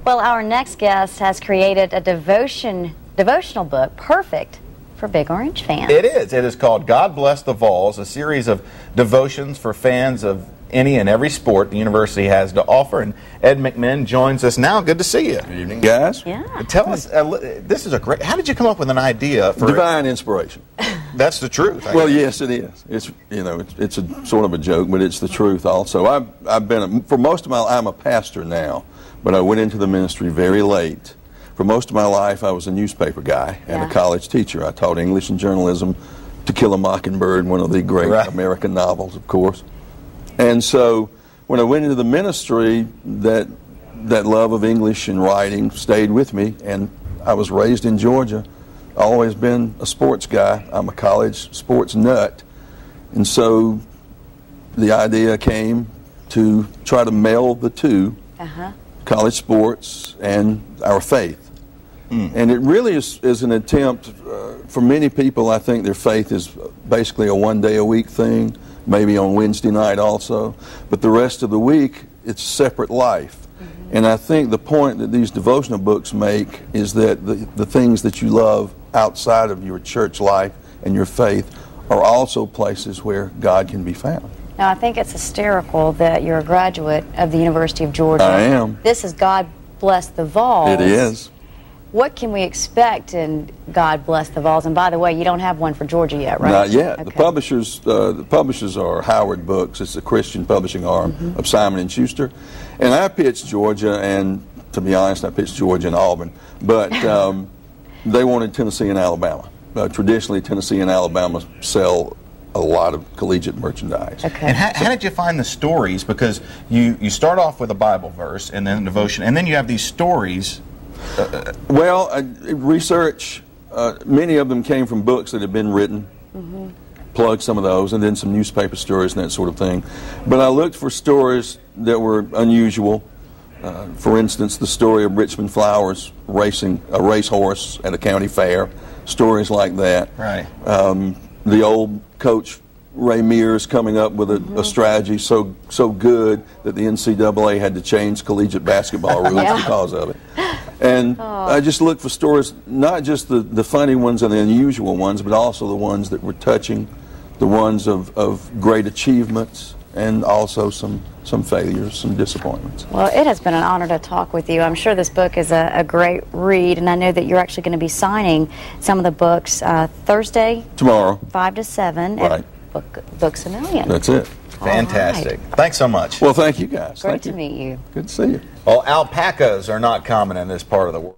Well, our next guest has created a devotional book perfect for Big Orange fans. It is. It is called God Bless the Vols, a series of devotions for fans of any and every sport the university has to offer. And Ed McMinn joins us now. Good to see you. Good evening, guys. Yeah. Tell us, this is a great, how did you come up with an idea for Divine inspiration. That's the truth. Well, yes, it is. It's, you know, it's a sort of a joke, but it's the truth also. I've been, for most of my life, I'm a pastor now, but I went into the ministry very late. For most of my life, I was a newspaper guy and a college teacher. I taught English and journalism, To Kill a Mockingbird, one of the great American novels, of course. And so when I went into the ministry, that love of English and writing stayed with me, and I was raised in Georgia. Always been a sports guy. I'm a college sports nut. And so the idea came to try to meld the two, college sports and our faith. And it really is an attempt, for many people, I think their faith is basically a one-day-a-week thing, maybe on Wednesday night also, but the rest of the week, it's separate life. And I think the point that these devotional books make is that the things that you love outside of your church life and your faith are also places where God can be found. Now, I think it's hysterical that you're a graduate of the University of Georgia. I am. This is God Bless the Vols. It is. What can we expect in God Bless the Vols? And by the way, you don't have one for Georgia yet, right? Not yet. Okay. The publishers are Howard Books. It's the Christian publishing arm of Simon & Schuster. And I pitched Georgia, and to be honest, I pitched Georgia and Auburn. But they wanted Tennessee and Alabama. Traditionally, Tennessee and Alabama sell a lot of collegiate merchandise. Okay. And how did you find the stories? Because you start off with a Bible verse and then a devotion, and then you have these stories. Well, research, many of them came from books that had been written, plugged some of those, and then some newspaper stories and that sort of thing. But I looked for stories that were unusual. For instance, the story of Richmond Flowers racing a racehorse at a county fair, stories like that. Right. The old coach Ray Mears coming up with a strategy so good that the NCAA had to change collegiate basketball rules because of it. And I just looked for stories, not just the funny ones and the unusual ones, but also the ones that were touching, the ones of great achievements, and also some failures, some disappointments. Well, it has been an honor to talk with you. I'm sure this book is a great read, and I know that you're actually going to be signing some of the books Thursday, tomorrow, 5 to 7 right. at Books A Million. That's it. Fantastic. Right. Thanks so much. Well, thank you guys. Great to meet you. Good to see you. Well, alpacas are not common in this part of the world.